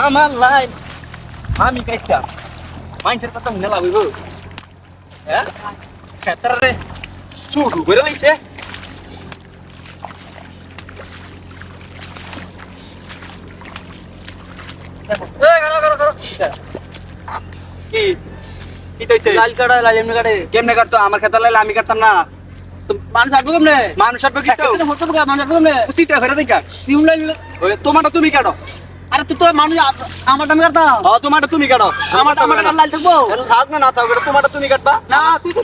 আমার লাইন আমি কাইটা মাইন্ডের কথা মনে লাগবে হ্যাঁ ক্ষেত্রে শুরু করে লাইছে কি কি কইছে লাল কাটা লাল এমনি কাটে কেমনে কাটতো আমার খেতে লাইলে আমি কাটতাম না মানুষ আসবে কেমনে মানুষ আসবে কি তো হতে হবে মানুষ আসবে কেমনে সিটা ফেরে দেখা সিম লাইল ওই তোমারটা তুমি কাটো আরে তুই তো মানুষ আমার টাইম কাটতা তোমারটা তুমি কাটো আমার টাইম লাল থাকবো থাক না থাক তোমারটা তুমি কাটবা না তুই তো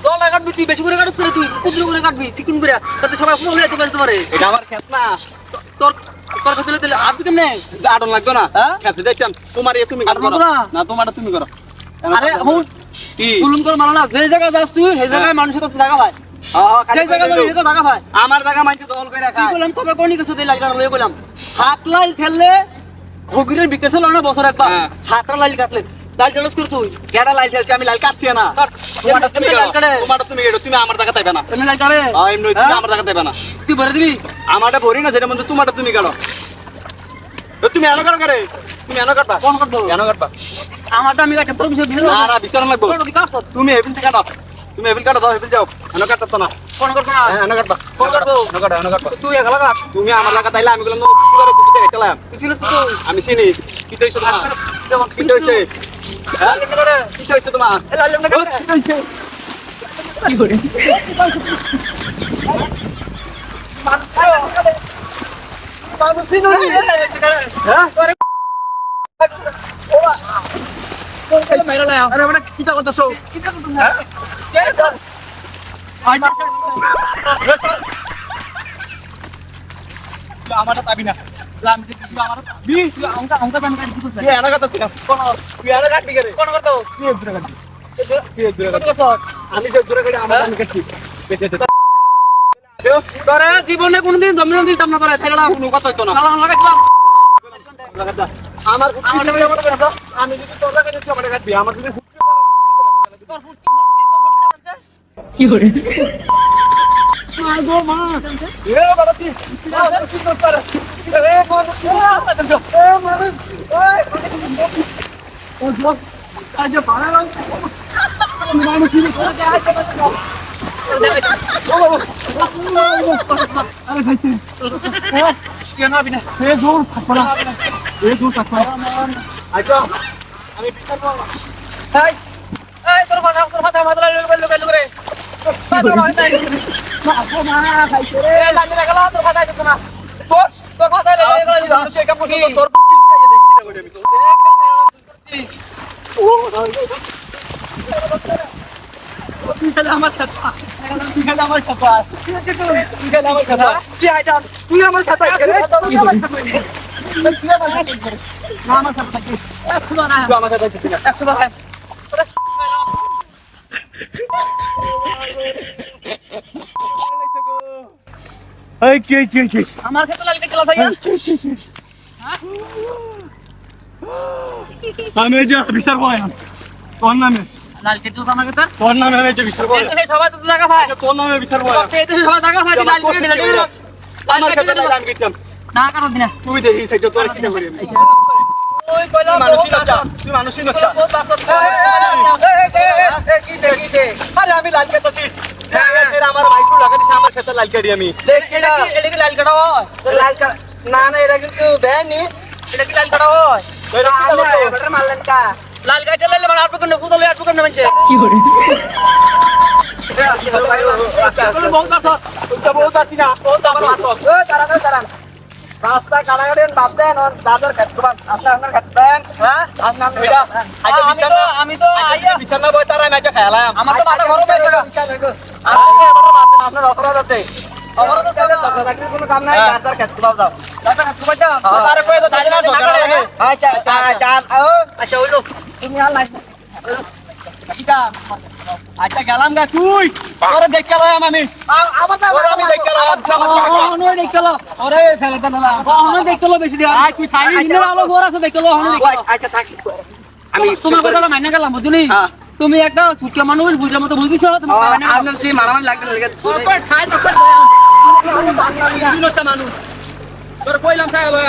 দল কাটবি তুই বেশি করে কাটছ করে তুই কুদ্র করে কাটবি চিকন করে তাতে সবাই ফুল হয়ে যেতে পারে এটা আমার খেত না তোর তোর খেতে দিলে আপনি কেমনে আটন লাগতো না খেতে দেখতাম তোমার তুমি আটন লাগতো না? না তোমারটা তুমি করো আরে হুন কি ফুলুম করে মানা না যে জায়গা যাস তুই সেই জায়গায় মানুষের তো জায়গা পায় সেই জায়গা যাস এই জায়গা পায় আমার জায়গা মাইতে দল করে কি খায় বললাম কবে কোনি কিছু দিই লাইটা লয়ে গেলাম হাত লাইল ঠেললে হগিরের বিকেট হলো না বছর একবার হাতটা লাইল কাটলে লাইল ঠেলস কর তুই কেডা লাইল খেলছে আমি লাইল কাটছি না তোমারটা তুমি লাইল কাটে তোমারটা তুমি এডো তুমি আমার জায়গা তাইবে না এমনি লাইল কাটে এমনি তুমি আমার জায়গা তাইবে না তুই ভরে দিবি আমারটা ভরি না যেটা মধ্যে তোমারটা তুমি কাটো তুমি এনো কাটো করে তুমি এনো কাটবা কোন করবো এনো কাটবা আমারটা আমি কাটে তোর বিষয় দিল না না বিস্তার লাগবো কোন কি কাটছ তুমি হেভিন থেকে কাটো তুমি হেভিন কাটো দাও হেভিন যাও এনো কাটতো না কোন করছ না এনো কাটবা কোন করবো এনো কাটবা তুই একলা কাট তুমি আমার জায়গা তাইলে আমি বললাম কি করে তুমি থেকে গেলাম তুই ছিলিস তুই আমি চিনি কি হইছে তোমার যেমন কি হইছে লাল এমনি করে কি হইছে তোমার লাল এমনি করে কি হইছে কি করে মানুষ চিনুনি হ্যাঁ আরে বড় কিটা করতেছো হ্যাঁ আমারটা তাবি না বি তুই এনা কথা দিলাম কোন তুই এনা কাটবি করে কোন করতো তুই দূরে কাটবি তুই দূরে কাটবি আমি যে দূরে কাটি আমার আমি কাটছি বেঁচে দে তোরে জীবনে কোনদিন জমিন দিতাম না তোরে থাকলাম কোনো কথা হইতো না লাগাইলাম আমার আমি যদি তোর কাছে যাচ্ছি আমার কাটবি আমার যদি কি করে গো মা এ বাবা তুই কি করছ এ কোন এ মানে ও জো আজ ভালো মানুষ ছিল আরে ভাইছি কেন আবি না এ জোর থাকবা এ জোর থাকবা আচ্ছা আমি বিচার করব এই এই তোর কথা মাদলা লোক রে তোর কথা নাই মা খাইছে রে এ লাল লাগালো তোর কথা দিছ না তোর কথা লাগালো সে কাম করতে তোর বুদ্ধি শিখাইয়ে দেখছি না করে আমি তো ও তুই খেলে আমার সাথে তুই খেলে আমার সাথে তুই খেলে আমার সাথে কি আইছ তুই আমার সাথে তুই আমার সাথে না আমার সাথে থাকি একটু না তুই আমার সাথে থাকি একটু না এই কি আমার ক্ষেত্রে লাল কেটে লাসাইয়া আমি যে বিচার করাম তোর নামে লাল কেটে আমার ক্ষেত্রে তোর নামে আমি যে বিচার করাম এই সবাই তো জায়গা পায় তোর নামে বিচার করাম এই তো সবাই জায়গা পায় লাল কেটে আমার ক্ষেত্রে লাইন কিতাম না কারণ দিনা তুই দেখিস এই তোর কি করি আমি ওই কইলাম তুই মানুষই নচ্ছা আরে আমি লাল কাটছি আমার ভাই শুরু লাগা দিছে আমার ক্ষেত্রে লাল কাটি আমি দেখছি না এটা কি লাল কাটা হয় লাল কাটা না না এটা কিন্তু বেনি এটা কি লাল কাটা হয় এটা মারলেন কা লাল কাটা লাল মানে আপনি কোন ফুজলে আপনি কোন মানছে কি করে বহুত কথা তুই বহুত আছি না বহুত আমার হাত ও তারা রাস্তা কাটাকাটি বাদ দেন দাদার ক্ষেত্র আপনার ক্ষেত্রেন হ্যাঁ আমি তো আইয়া বিচার না বই তারা ম্যাচে খেলাম আমার তো মাথা গরম হয়ে গেছে আপনার অপরাধ আছে অপরাধ আছে চাকরির কোনো কাম নাই দাদার ক্ষেত্র পাও যাও দাদার ক্ষেত্র পাও যাও তারে কই তো দাঁড়িয়ে না ঝগড়া লাগে আচ্ছা আচ্ছা হইলো তুমি আর নাই আচ্ছা গেলাম গা তুই তোরে দেখতে লয় আমি আবার আমি দেখতে লয় হনো দেখলো ওরে ফেলতে না হনো দেখলো বেশি দিয়া আয় তুই থাই ইন্দ্র আলো ঘর আছে দেখলো হনো দেখলো আচ্ছা থাক আমি তোমার কথাটা মাইনা গেলাম বুঝলি তুমি একটা ছোট মানুষ বুঝার মতো বুঝিছো তুমি আপনার কি মারামারি লাগতে লাগে খাই তো মানুষ তোর কইলাম খাই লয়